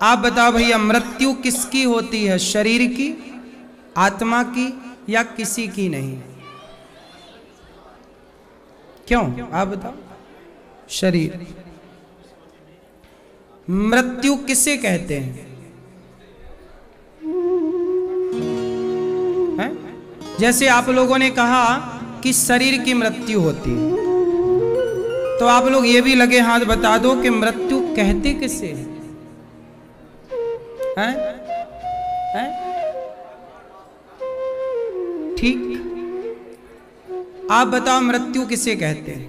आप बताओ भैया, मृत्यु किसकी होती है? शरीर की, आत्मा की, या किसी की नहीं? क्यों? आप बताओ। शरीर। मृत्यु किसे कहते हैं? है? जैसे आप लोगों ने कहा कि शरीर की मृत्यु होती है, तो आप लोग ये भी लगे हाथ बता दो कि मृत्यु कहते किसे हैं? हैं? ठीक, आप बताओ मृत्यु किसे कहते हैं?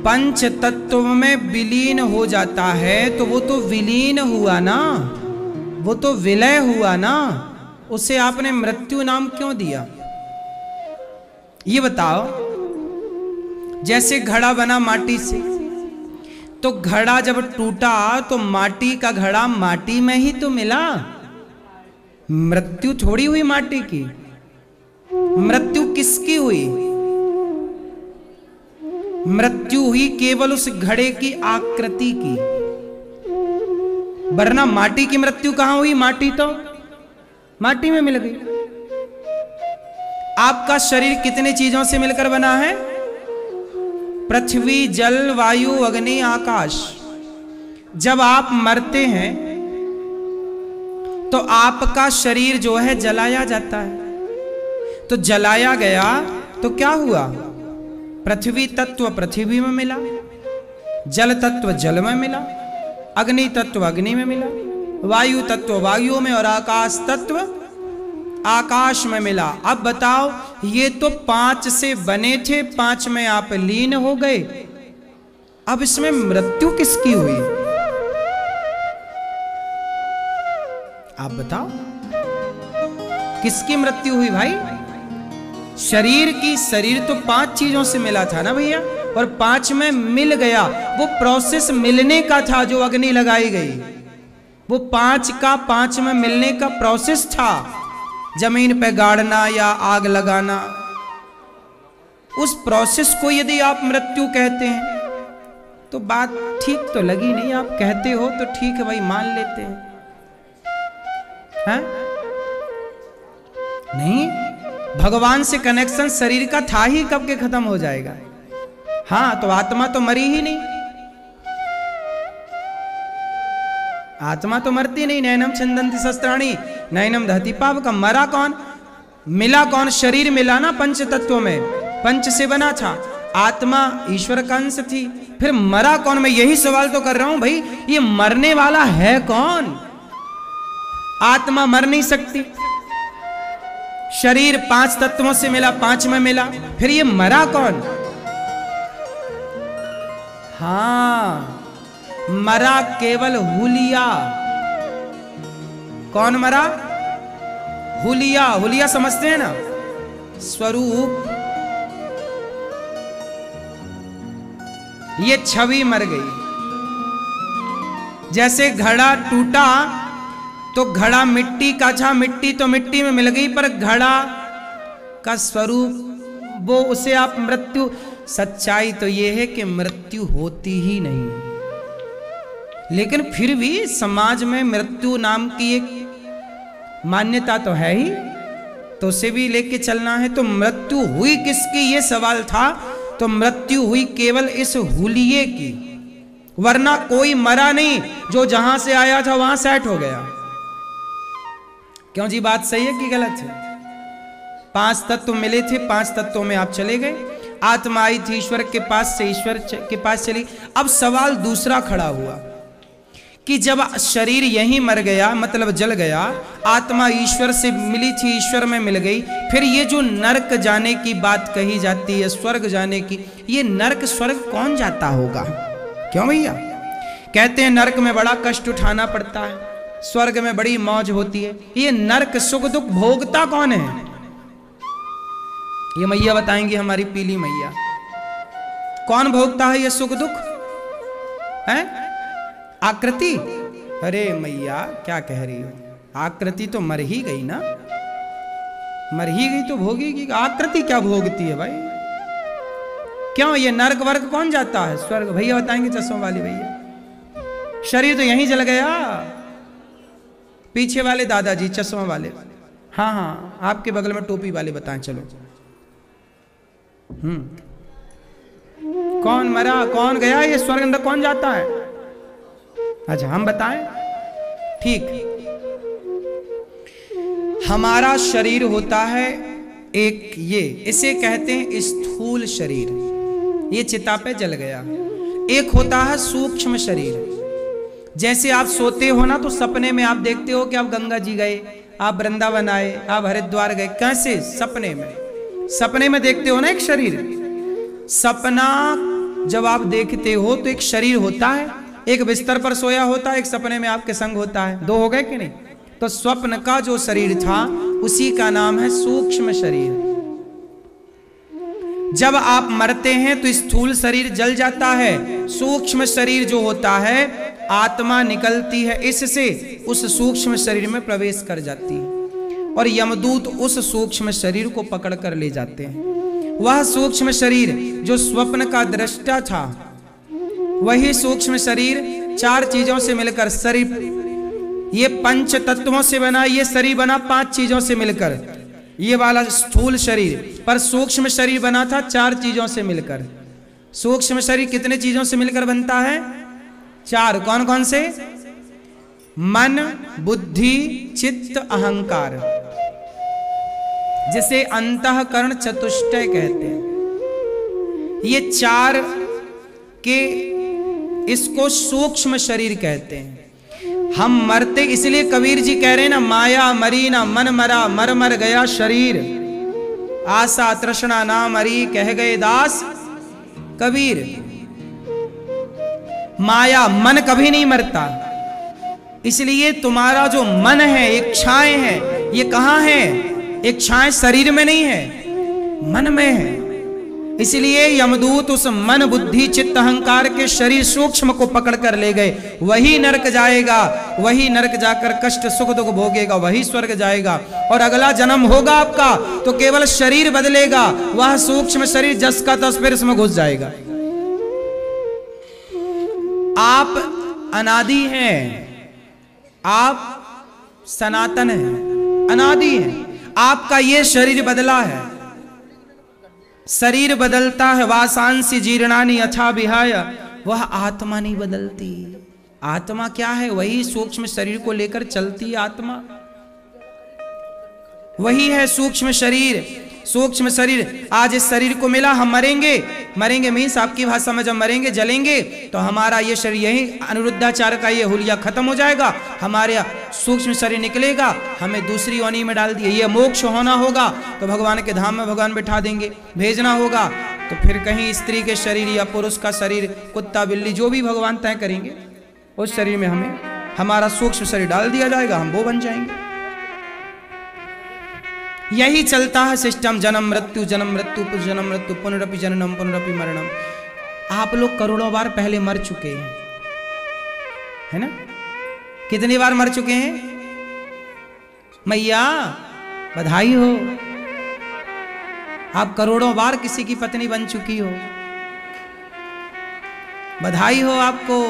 पंच तत्व में विलीन हो जाता है तो वो तो विलीन हुआ ना, वो तो विलय हुआ ना, उसे आपने मृत्यु नाम क्यों दिया? ये बताओ। जैसे घड़ा बना माटी से, तो घड़ा जब टूटा तो माटी का घड़ा माटी में ही तो मिला, मृत्यु थोड़ी हुई माटी की। मृत्यु किसकी हुई? मृत्यु हुई केवल उस घड़े की आकृति की, वरना माटी की मृत्यु कहां हुई? माटी तो माटी में मिल गई। आपका शरीर कितने चीजों से मिलकर बना है? पृथ्वी, जल, वायु, अग्नि, आकाश। जब आप मरते हैं तो आपका शरीर जो है जलाया जाता है। तो जलाया गया तो क्या हुआ? पृथ्वी तत्व पृथ्वी में मिला, जल तत्व जल में मिला, अग्नि तत्व अग्नि में मिला, वायु तत्व वायु में, और आकाश तत्व आकाश में मिला। अब बताओ, ये तो 5 से बने थे, 5 में आप लीन हो गए। अब इसमें मृत्यु किसकी हुई? आप बताओ, किसकी मृत्यु हुई भाई? शरीर की। शरीर तो 5 चीजों से मिला था ना भैया, और 5 में मिल गया। वो प्रोसेस मिलने का था जो अग्नि लगाई गई, वो 5 का 5 में मिलने का प्रोसेस था। जमीन पे गाड़ना या आग लगाना, उस प्रोसेस को यदि आप मृत्यु कहते हैं तो बात ठीक तो लगी नहीं। आप कहते हो तो ठीक है भाई, मान लेते हैं, हैं? नहीं, भगवान से कनेक्शन शरीर का था ही, कब के खत्म हो जाएगा? हाँ, तो आत्मा तो मरी ही नहीं, आत्मा तो मरती नहीं। नैनम छिंदन्ति शस्त्राणि नैनम दहति पावकम। मरा कौन? मिला कौन? शरीर मिला ना पंच तत्वों में, पंच से बना था। आत्मा ईश्वर का अंश थी, फिर मरा कौन? मैं यही सवाल तो कर रहा हूं भाई, ये मरने वाला है कौन? आत्मा मर नहीं सकती। शरीर 5 तत्वों से मिला, 5 में मिला, फिर ये मरा कौन? हाँ, मरा केवल हुलिया। कौन मरा? हुलिया। हुलिया समझते हैं ना? स्वरूप। ये छवि मर गई। जैसे घड़ा टूटा तो घड़ा मिट्टी का था, मिट्टी तो मिट्टी में मिल गई, पर घड़ा का स्वरूप वो, उसे आप मृत्यु। सच्चाई तो ये है कि मृत्यु होती ही नहीं, लेकिन फिर भी समाज में मृत्यु नाम की एक मान्यता तो है ही, तो उसे भी लेके चलना है। तो मृत्यु हुई किसकी, ये सवाल था। तो मृत्यु हुई केवल इस हुलिये की, वरना कोई मरा नहीं। जो जहां से आया था वहां सेट हो गया। क्यों जी, बात सही है कि गलत है? 5 तत्व मिले थे, 5 तत्वों में आप चले गए। आत्मा आई थी ईश्वर के पास से, ईश्वर के पास चली। अब सवाल दूसरा खड़ा हुआ कि जब शरीर यहीं मर गया, मतलब जल गया, आत्मा ईश्वर से मिली थी, ईश्वर में मिल गई, फिर ये जो नरक जाने की बात कही जाती है, स्वर्ग जाने की, ये नरक स्वर्ग कौन जाता होगा? क्यों भैया? कहते हैं नरक में बड़ा कष्ट उठाना पड़ता है, स्वर्ग में बड़ी मौज होती है। ये नरक सुख दुख भोगता कौन है? ये मैया बताएंगी, हमारी पीली मैया। कौन भोगता है ये सुख दुख? है आकृति? अरे मैया क्या कह रही हो? आकृति तो मर ही गई ना, मर ही गई तो भोगेगी। आकृति क्या भोगती है भाई? क्यों? ये नर्क वर्ग कौन जाता है? स्वर्ग। भैया बताएंगे चश्मों वाली भैया। शरीर तो यहीं जल गया। पीछे वाले दादाजी चश्मा वाले, हाँ हाँ आपके बगल में टोपी वाले बताएं। चलो कौन मरा कौन गया? ये स्वर्ग अंदर कौन जाता है? अच्छा हम बताएं। ठीक, हमारा शरीर होता है एक, ये इसे कहते हैं स्थूल शरीर, ये चिता पे जल गया। एक होता है सूक्ष्म शरीर। जैसे आप सोते हो ना तो सपने में आप देखते हो कि आप गंगा जी गए, आप वृंदावन आए, आप हरिद्वार गए। कैसे? सपने में। सपने में देखते हो ना एक शरीर। सपना जब आप देखते हो तो एक शरीर होता है, एक बिस्तर पर सोया होता है, एक सपने में आपके संग होता है। दो हो गए कि नहीं? तो स्वप्न का जो शरीर था उसी का नाम है सूक्ष्म शरीर। जब आप मरते हैं तो स्थूल शरीर जल जाता है, सूक्ष्म शरीर जो होता है आत्मा निकलती है इससे, उस सूक्ष्म शरीर में प्रवेश कर जाती है और यमदूत उस सूक्ष्म शरीर को पकड़ कर ले जाते हैं। वह सूक्ष्म शरीर जो स्वप्न का दृष्टा था, वही सूक्ष्म शरीर चार चीजों से मिलकर शरीर, ये पंच तत्वों से बना, ये शरीर बना पांच चीजों से मिलकर, ये वाला स्थूल शरीर। पर सूक्ष्म शरीर बना था चार चीजों से मिलकर। सूक्ष्म शरीर कितने चीजों से मिलकर बनता है? चार। कौन कौन से? मन, बुद्धि, चित्त, अहंकार, जिसे अंतःकरण चतुष्टय कहते हैं। ये चार के, इसको सूक्ष्म शरीर कहते हैं। हम मरते इसलिए कबीर जी कह रहे हैं ना, माया मरी ना मन मरा, मर मर गया शरीर, आशा तृष्णा ना मरी, कह गए दास कबीर। माया मन कभी नहीं मरता, इसलिए तुम्हारा जो मन है, इच्छाएं हैं, ये कहां है? इच्छाएं शरीर में नहीं है, मन में है। इसलिए यमदूत उस मन, बुद्धि, चित्त, अहंकार के शरीर सूक्ष्म को पकड़ कर ले गए। वही नरक जाएगा, वही नरक जाकर कष्ट सुख दुख भोगेगा, वही स्वर्ग जाएगा। और अगला जन्म होगा आपका तो केवल शरीर बदलेगा, वह सूक्ष्म शरीर जस का तस फिर इसमें घुस जाएगा। आप अनादि हैं, आप सनातन हैं, अनादि हैं। आपका ये शरीर बदला है, शरीर बदलता है। वासांसी जीर्णानि यथा विहाय, वह आत्मा नहीं बदलती। आत्मा क्या है? वही सूक्ष्म शरीर को लेकर चलती है आत्मा, वही है सूक्ष्म शरीर। सूक्ष्म शरीर आज इस शरीर को मिला, हम मरेंगे। मरेंगे मीन्स आपकी भाषा में जब मरेंगे, जलेंगे, तो हमारा ये शरीर, यही अनिरुद्धाचार्य का ये हुलिया खत्म हो जाएगा, हमारे सूक्ष्म शरीर निकलेगा, हमें दूसरी योनि में डाल दिए। ये मोक्ष होना होगा तो भगवान के धाम में भगवान बिठा देंगे। भेजना होगा तो फिर कहीं स्त्री के शरीर या पुरुष का शरीर, कुत्ता बिल्ली जो भी भगवान तय करेंगे, उस शरीर में हमें हमारा सूक्ष्म शरीर डाल दिया जाएगा, हम वो बन जाएंगे। यही चलता है सिस्टम, जन्म मृत्यु, जन्म मृत्यु, जन्म मृत्यु, पुनरपि जननम, पुनरपि मरणम। आप लोग करोड़ों बार पहले मर चुके हैं, है ना? कितनी बार मर चुके हैं? मैया बधाई हो, आप करोड़ों बार किसी की पत्नी बन चुकी हो, बधाई हो आपको।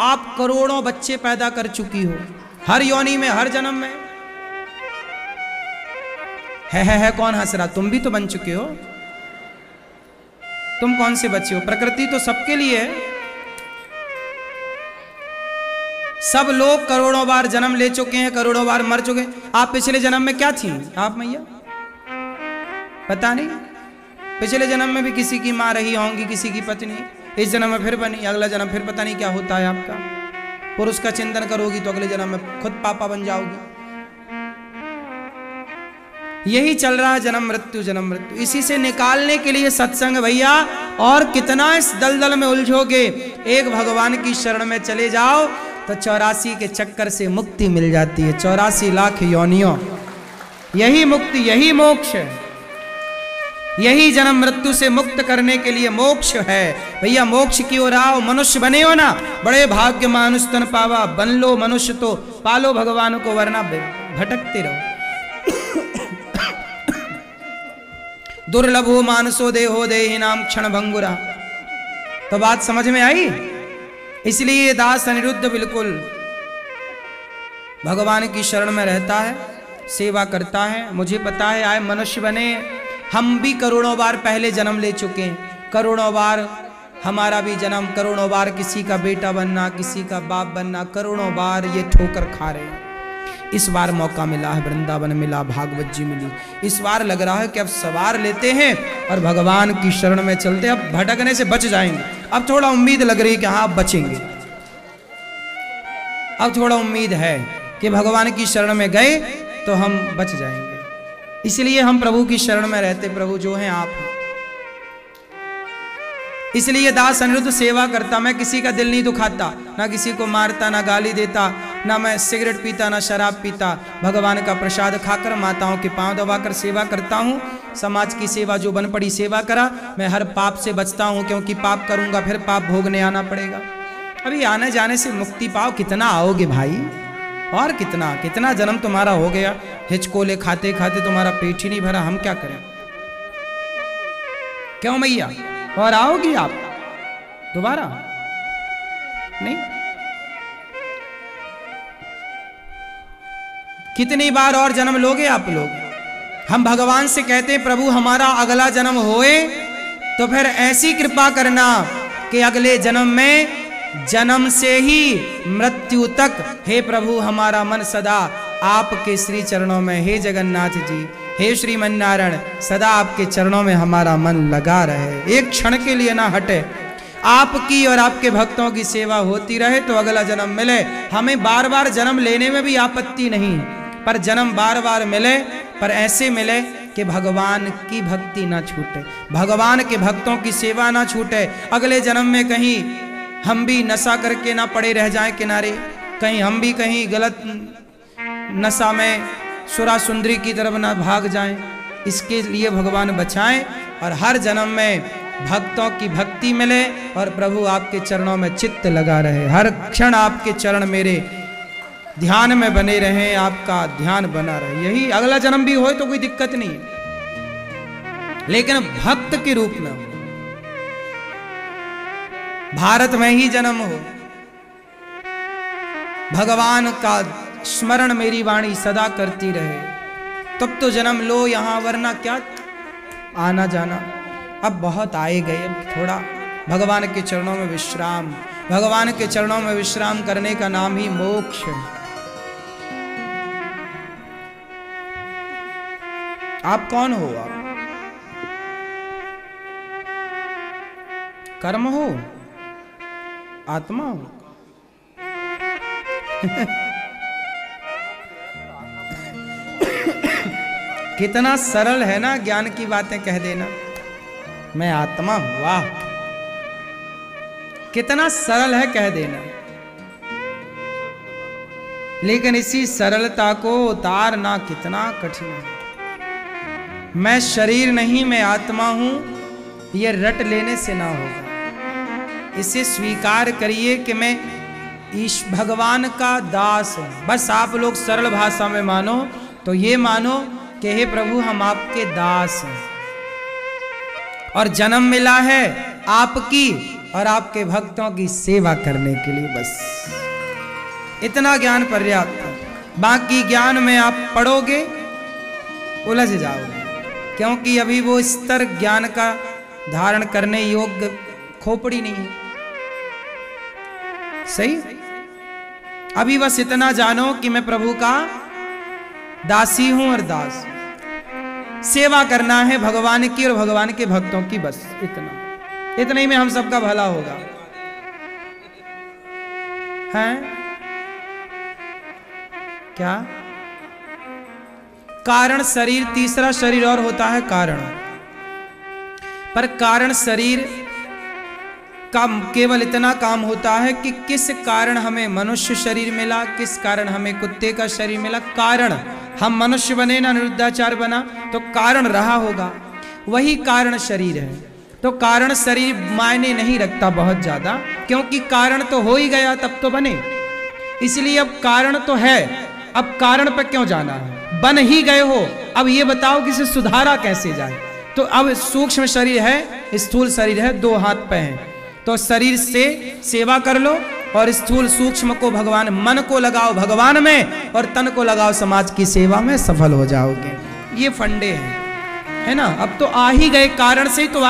आप करोड़ों बच्चे पैदा कर चुकी हो, हर योनि में, हर जन्म में। है कौन हंस रहा? तुम भी तो बन चुके हो। तुम कौन से बच्चे हो? प्रकृति तो सबके लिए है। सब लोग करोड़ों बार जन्म ले चुके हैं, करोड़ों बार मर चुके हैं। आप पिछले जन्म में क्या थी आप मैया? पता नहीं। पिछले जन्म में भी किसी की माँ रही होंगी, किसी की पत्नी। इस जन्म में फिर बनी, अगला जन्म फिर पता नहीं क्या होता है आपका। पुरुष का चिंतन करोगी तो अगले जन्म में खुद पापा बन जाओगी। यही चल रहा है, जन्म मृत्यु, जन्म मृत्यु। इसी से निकालने के लिए सत्संग भैया। और कितना इस दलदल में उलझोगे? एक भगवान की शरण में चले जाओ तो 84 के चक्कर से मुक्ति मिल जाती है। 84 लाख योनियों, यही मुक्ति, यही मोक्ष है। यही जन्म मृत्यु से मुक्त करने के लिए मोक्ष है भैया। मोक्ष की ओर आओ। मनुष्य बने हो ना, बड़े भाग्य मानुष तन पावा। बन लो मनुष्य तो पालो भगवान को, वरना भटकते रहो। दुर्लभो मानसो देहो देहि नाम क्षण भंगुरा। तो बात समझ में आई? इसलिए दास अनिरुद्ध बिल्कुल भगवान की शरण में रहता है, सेवा करता है। मुझे पता है आए मनुष्य बने, हम भी करोड़ों बार पहले जन्म ले चुके हैं, करोड़ों बार हमारा भी जन्म, करोड़ों बार किसी का बेटा बनना, किसी का बाप बनना, करोड़ों बार ये ठोकर खा रहे हैं। इस बार मौका मिला है, वृंदावन मिला, भागवत जी मिली, इस बार लग रहा है कि अब सवार लेते हैं और भगवान की शरण में चलते, अब भटकने से बच जाएंगे। अब थोड़ा उम्मीद लग रही है कि हाँ अब बचेंगे, अब थोड़ा उम्मीद है कि भगवान की शरण में गए तो हम बच जाएंगे। इसलिए हम प्रभु की शरण में रहते, प्रभु जो हैं आप हैं। इसलिए दास अनिरुद्ध सेवा करता, मैं किसी का दिल नहीं दुखाता, ना किसी को मारता, ना गाली देता, ना मैं सिगरेट पीता, ना शराब पीता। भगवान का प्रसाद खाकर माताओं के पांव दबाकर सेवा करता हूँ। समाज की सेवा जो बन पड़ी सेवा करा। मैं हर पाप से बचता हूँ, क्योंकि पाप करूंगा फिर पाप भोगने आना पड़ेगा। अभी आने जाने से मुक्ति पाओ, कितना आओगे भाई, और कितना कितना जन्म तुम्हारा हो गया, हिचकोले खाते खाते तुम्हारा पेट ही नहीं भरा, हम क्या करें? क्यों मैया, और आओगी आप दोबारा? नहीं। कितनी बार और जन्म लोगे आप लोग? हम भगवान से कहते हैं प्रभु हमारा अगला जन्म होए तो फिर ऐसी कृपा करना कि अगले जन्म में जन्म से ही मृत्यु तक, हे प्रभु हमारा मन सदा आपके श्री चरणों में, हे जगन्नाथ जी, हे श्रीमन नारायण, सदा आपके चरणों में हमारा मन लगा रहे, एक क्षण के लिए ना हटे। आपकी और आपके भक्तों की सेवा होती रहे तो अगला जन्म मिले। हमें बार बार जन्म लेने में भी आपत्ति नहीं, पर जन्म बार बार मिले, पर ऐसे मिले कि भगवान की भक्ति ना छूटे, भगवान के भक्तों की सेवा ना छूटे। अगले जन्म में कहीं हम भी नशा करके ना पड़े रह जाएं किनारे, कहीं हम भी कहीं गलत नशा में सुरा सुंदरी की तरफ ना भाग जाएं। इसके लिए भगवान बचाएं और हर जन्म में भक्तों की भक्ति मिले और प्रभु आपके चरणों में चित्त लगा रहे, हर क्षण आपके चरण मेरे ध्यान में बने रहें, आपका ध्यान बना रहे। यही अगला जन्म भी हो तो कोई दिक्कत नहीं है, लेकिन भक्त के रूप में हो, भारत में ही जन्म हो, भगवान का स्मरण मेरी वाणी सदा करती रहे, तब तो जन्म लो यहां, वरना क्या आना जाना। अब बहुत आए गए, अब थोड़ा भगवान के चरणों में विश्राम, भगवान के चरणों में विश्राम करने का नाम ही मोक्ष है। आप कौन हो? आप कर्म हो, आत्मा हो? कितना सरल है ना ज्ञान की बातें कह देना, मैं आत्मा हूं। वाह, कितना सरल है कह देना, लेकिन इसी सरलता को उतारना कितना कठिन है। मैं शरीर नहीं, मैं आत्मा हूं, ये रट लेने से ना होगा। इसे स्वीकार करिए कि मैं ईश भगवान का दास हूं। बस आप लोग सरल भाषा में मानो तो ये मानो कि हे प्रभु हम आपके दास हैं और जन्म मिला है आपकी और आपके भक्तों की सेवा करने के लिए, बस इतना ज्ञान पर्याप्त है। बाकी ज्ञान में आप पढ़ोगे उलझ जाओगे, क्योंकि अभी वो स्तर ज्ञान का धारण करने योग्य खोपड़ी नहीं है। सही, अभी बस इतना जानो कि मैं प्रभु का दासी हूं और दास, सेवा करना है भगवान की और भगवान के भक्तों की, बस इतना ही में हम सबका भला होगा। हैं क्या? कारण शरीर, तीसरा शरीर और होता है कारण, पर कारण शरीर का केवल इतना काम होता है कि किस कारण हमें मनुष्य शरीर मिला, किस कारण हमें कुत्ते का शरीर मिला। कारण, हम मनुष्य बने ना निरुद्धाचार बना तो कारण रहा होगा, वही कारण शरीर है। तो कारण शरीर मायने नहीं रखता बहुत ज्यादा, क्योंकि कारण तो हो ही गया तब तो बने। इसलिए अब कारण तो है, अब कारण पर क्यों जाना है, बन ही गए हो, अब ये बताओ कि इसे सुधारा कैसे जाए। तो अब सूक्ष्म शरीर है, स्थूल शरीर है, 2 हाथ पे हैं, तो शरीर से सेवा कर लो और स्थूल सूक्ष्म को भगवान, मन को लगाओ भगवान में और तन को लगाओ समाज की सेवा में, सफल हो जाओगे। ये फंडे हैं, है ना। अब तो आ ही गए कारण से तो